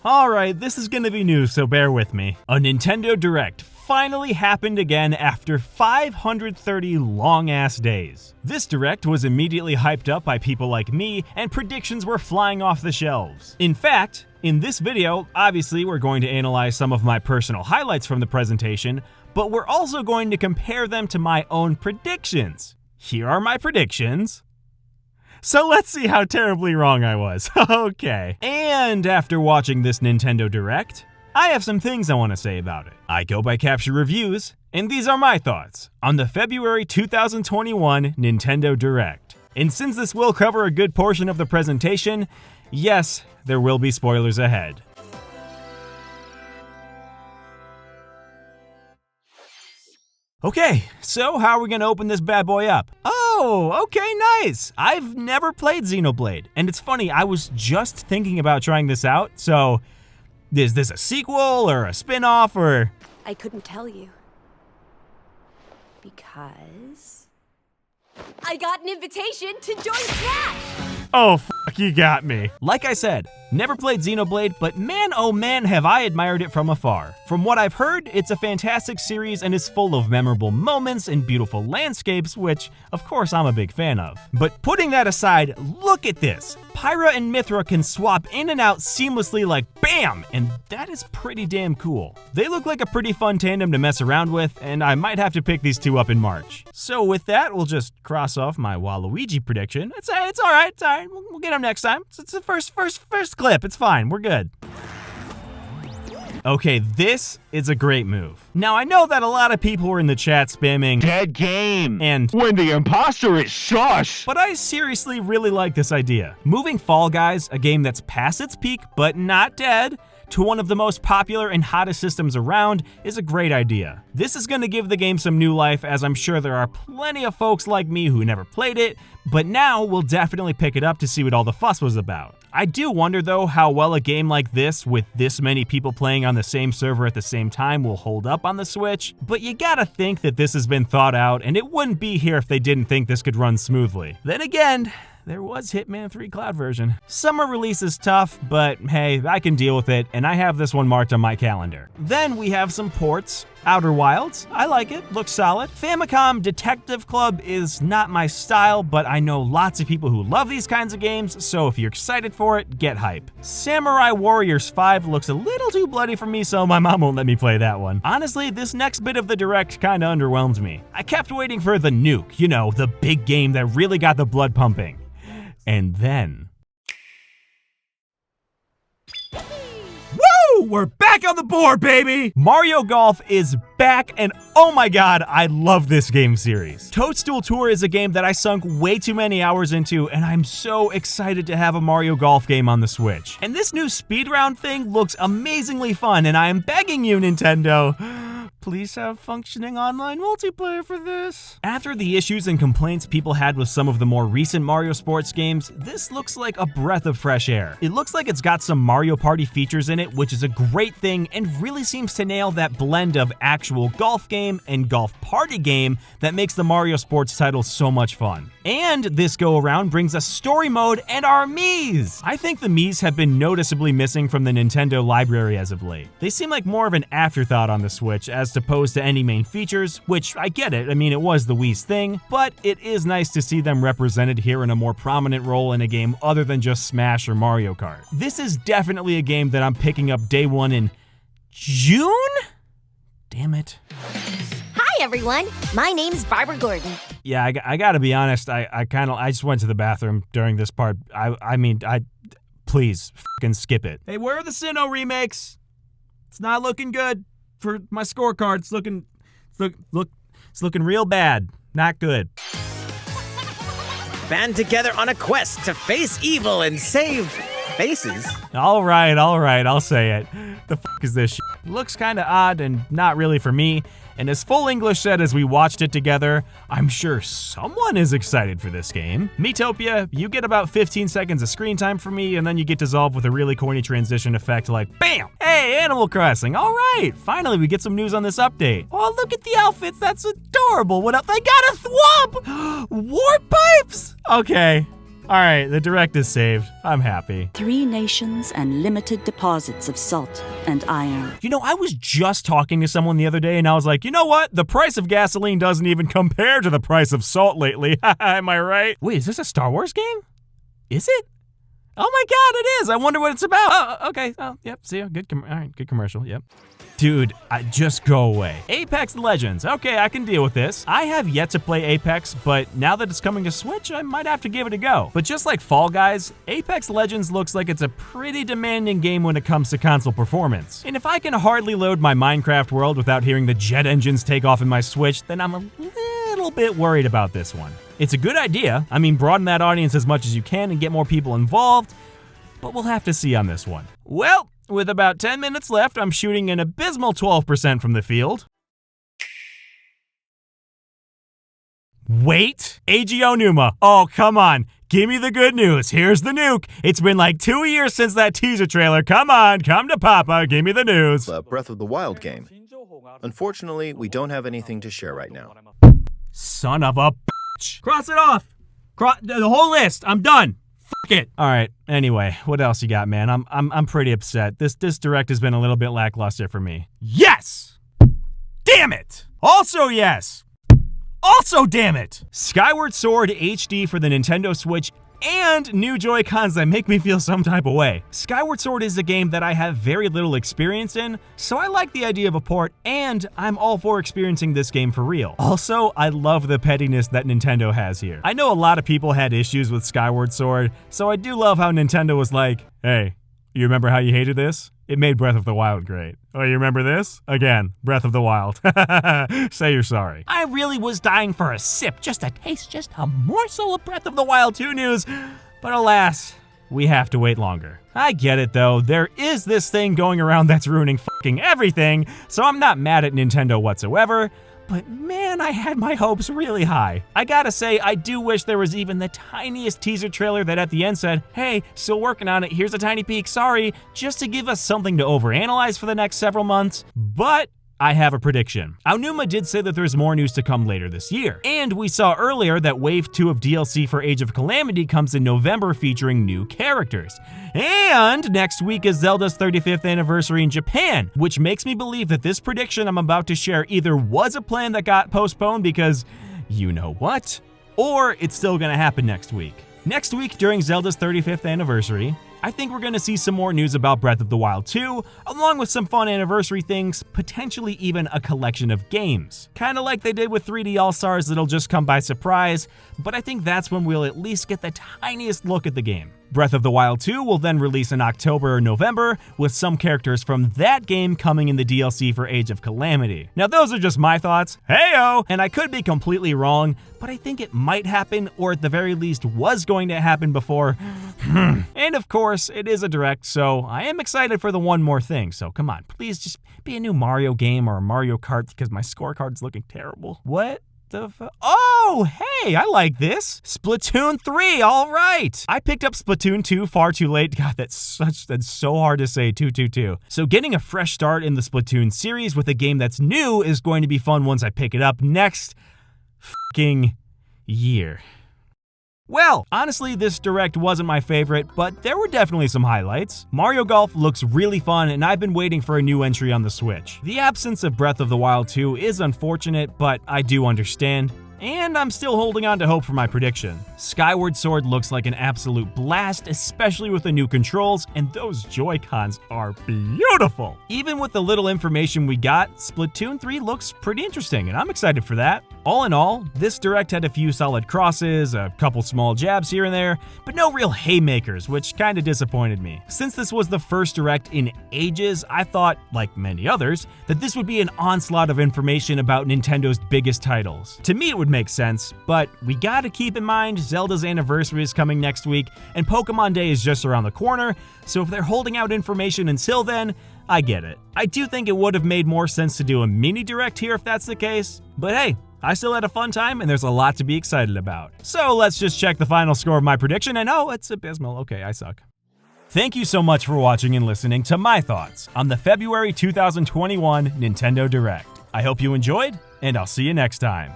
Alright, this is gonna be new, so bear with me. A Nintendo Direct finally happened again after 530 long-ass days. This Direct was immediately hyped up by people like me, and predictions were flying off the shelves. In fact, in this video, obviously we're going to analyze some of my personal highlights from the presentation, but we're also going to compare them to my own predictions. Here are my predictions. So let's see how terribly wrong I was. Okay. And after watching this Nintendo Direct, I have some things I want to say about it. I go by Capture Reviews, and these are my thoughts on the February 2021 Nintendo Direct. And since this will cover a good portion of the presentation, yes, there will be spoilers ahead. Okay, so how are we gonna open this bad boy up? Oh, okay, nice! I've never played Xenoblade, and it's funny, I was just thinking about trying this out, so is this a sequel or a spin-off or... I couldn't tell you. Because... I got an invitation to join Smash! Oh, fuck, you got me. Like I said, never played Xenoblade, but man oh man have I admired it from afar. From what I've heard, it's a fantastic series and is full of memorable moments and beautiful landscapes, which, of course, I'm a big fan of. But putting that aside, look at this. Pyra and Mythra can swap in and out seamlessly like BAM! And that is pretty damn cool. They look like a pretty fun tandem to mess around with, and I might have to pick these two up in March. So with that, we'll just cross off my Waluigi prediction. It's alright, it's alright. We'll get him next time. It's the first clip. It's fine. We're good. Okay, this is a great move. Now, I know that a lot of people were in the chat spamming "dead game" and "when the imposter is shush," but I seriously really like this idea. Moving Fall Guys, a game that's past its peak but not dead, to one of the most popular and hottest systems around is a great idea. This is going to give the game some new life, as I'm sure there are plenty of folks like me who never played it, but now we'll definitely pick it up to see what all the fuss was about. I do wonder though how well a game like this, with this many people playing on the same server at the same time, will hold up on the Switch, but you gotta think that this has been thought out, and it wouldn't be here if they didn't think this could run smoothly. Then again, there was Hitman 3 Cloud version. Summer release is tough, but hey, I can deal with it, and I have this one marked on my calendar. Then we have some ports. Outer Wilds, I like it, looks solid. Famicom Detective Club is not my style, but I know lots of people who love these kinds of games, so if you're excited for it, get hype. Samurai Warriors 5 looks a little too bloody for me, so my mom won't let me play that one. Honestly, this next bit of the Direct kinda underwhelmed me. I kept waiting for the nuke, you know, the big game that really got the blood pumping. And then... Woo! We're back on the board, baby! Mario Golf is back, and oh my god, I love this game series. Toadstool Tour is a game that I sunk way too many hours into, and I'm so excited to have a Mario Golf game on the Switch. And this new speed round thing looks amazingly fun, and I am begging you, Nintendo, please have functioning online multiplayer for this. After the issues and complaints people had with some of the more recent Mario sports games, this looks like a breath of fresh air. It looks like it's got some Mario Party features in it, which is a great thing and really seems to nail that blend of actual golf game and golf party game that makes the Mario sports title so much fun. And this go around brings a story mode and our Miis! I think the Miis have been noticeably missing from the Nintendo library as of late. They seem like more of an afterthought on the Switch as opposed to any main features, which I get it, I mean it was the Wii's thing, but it is nice to see them represented here in a more prominent role in a game other than just Smash or Mario Kart. This is definitely a game that I'm picking up day one in June? Damn it. Hi everyone, my name's Barbara Gordon. Yeah, I gotta be honest, I just went to the bathroom during this part. Please, fucking skip it. Hey, where are the Sinnoh remakes? It's not looking good for my scorecard. It's looking real bad. Not good. Band together on a quest to face evil and save faces. All right, I'll say it. The fuck is this shit? Looks kinda odd and not really for me. And as Full English said as we watched it together, I'm sure someone is excited for this game. Miitopia, you get about 15 seconds of screen time from me, and then you get dissolved with a really corny transition effect like BAM! Hey, Animal Crossing, all right! Finally, we get some news on this update. Oh, look at the outfits, that's adorable. What up? They got a thwomp! Warp pipes! Okay. All right, the direct is saved. I'm happy. 3 nations and limited deposits of salt and iron. You know, I was just talking to someone the other day and I was like, you know what? The price of gasoline doesn't even compare to the price of salt lately. Am I right? Wait, is this a Star Wars game? Is it? Oh my God, it is. I wonder what it's about. Oh, okay. Oh, yep. See you. Good. All right. Good commercial. Yep. Dude, just go away. Apex Legends. Okay, I can deal with this. I have yet to play Apex, but now that it's coming to Switch, I might have to give it a go. But just like Fall Guys, Apex Legends looks like it's a pretty demanding game when it comes to console performance. And if I can hardly load my Minecraft world without hearing the jet engines take off in my Switch, then I'm a little bit worried about this one. It's a good idea. I mean, broaden that audience as much as you can and get more people involved, but we'll have to see on this one. Well, with about 10 minutes left, I'm shooting an abysmal 12% from the field. Wait, AG Onuma. Oh, come on. Give me the good news. Here's the nuke. It's been like 2 years since that teaser trailer. Come on, come to Papa. Give me the news. The Breath of the Wild game. Unfortunately, we don't have anything to share right now. Son of a bitch. Cross it off. The whole list. I'm done. Fuck it. All right. Anyway, what else you got, man? I'm pretty upset. This direct has been a little bit lackluster for me. Yes. Damn it. Also yes. Also damn it. Skyward Sword HD for the Nintendo Switch and new Joy-Cons that make me feel some type of way. Skyward Sword is a game that I have very little experience in, so I like the idea of a port, and I'm all for experiencing this game for real. Also, I love the pettiness that Nintendo has here. I know a lot of people had issues with Skyward Sword, so I do love how Nintendo was like, hey, you remember how you hated this? It made Breath of the Wild great. Oh, you remember this? Again, Breath of the Wild. Say you're sorry. I really was dying for a sip, just a taste, just a morsel of Breath of the Wild 2 news. But alas, we have to wait longer. I get it though, there is this thing going around that's ruining fucking everything, so I'm not mad at Nintendo whatsoever. But man, I had my hopes really high. I gotta say, I do wish there was even the tiniest teaser trailer that at the end said, hey, still working on it, here's a tiny peek, sorry, just to give us something to overanalyze for the next several months. But I have a prediction. Aonuma did say that there's more news to come later this year. And we saw earlier that Wave 2 of DLC for Age of Calamity comes in November featuring new characters. And next week is Zelda's 35th anniversary in Japan, which makes me believe that this prediction I'm about to share either was a plan that got postponed because you know what, or it's still gonna happen next week. Next week, during Zelda's 35th anniversary, I think we're gonna see some more news about Breath of the Wild 2, along with some fun anniversary things, potentially even a collection of games. Kinda like they did with 3D All-Stars that'll just come by surprise, but I think that's when we'll at least get the tiniest look at the game. Breath of the Wild 2 will then release in October or November, with some characters from that game coming in the DLC for Age of Calamity. Now those are just my thoughts, heyo! And I could be completely wrong, but I think it might happen, or at the very least was going to happen before. And of course, it is a direct, so I am excited for the one more thing, so come on, please just be a new Mario game or a Mario Kart because my scorecard's looking terrible. What? Oh, hey, I like this. Splatoon 3, all right. I picked up Splatoon 2 far too late. God, that's so hard to say, 222. So getting a fresh start in the Splatoon series with a game that's new is going to be fun once I pick it up next fucking year. Well, honestly, this direct wasn't my favorite, but there were definitely some highlights. Mario Golf looks really fun, and I've been waiting for a new entry on the Switch. The absence of Breath of the Wild 2 is unfortunate, but I do understand. And I'm still holding on to hope for my prediction. Skyward Sword looks like an absolute blast, especially with the new controls, and those Joy-Cons are beautiful. Even with the little information we got, Splatoon 3 looks pretty interesting, and I'm excited for that. All in all, this direct had a few solid crosses, a couple small jabs here and there, but no real haymakers, which kinda disappointed me. Since this was the first direct in ages, I thought, like many others, that this would be an onslaught of information about Nintendo's biggest titles. To me, it would make sense, but we gotta keep in mind Zelda's anniversary is coming next week, and Pokemon Day is just around the corner, so if they're holding out information until then, I get it. I do think it would have made more sense to do a mini direct here if that's the case, but hey, I still had a fun time and there's a lot to be excited about. So let's just check the final score of my prediction, and oh, it's abysmal. Okay, I suck. Thank you so much for watching and listening to my thoughts on the February 2021 Nintendo Direct. I hope you enjoyed, and I'll see you next time.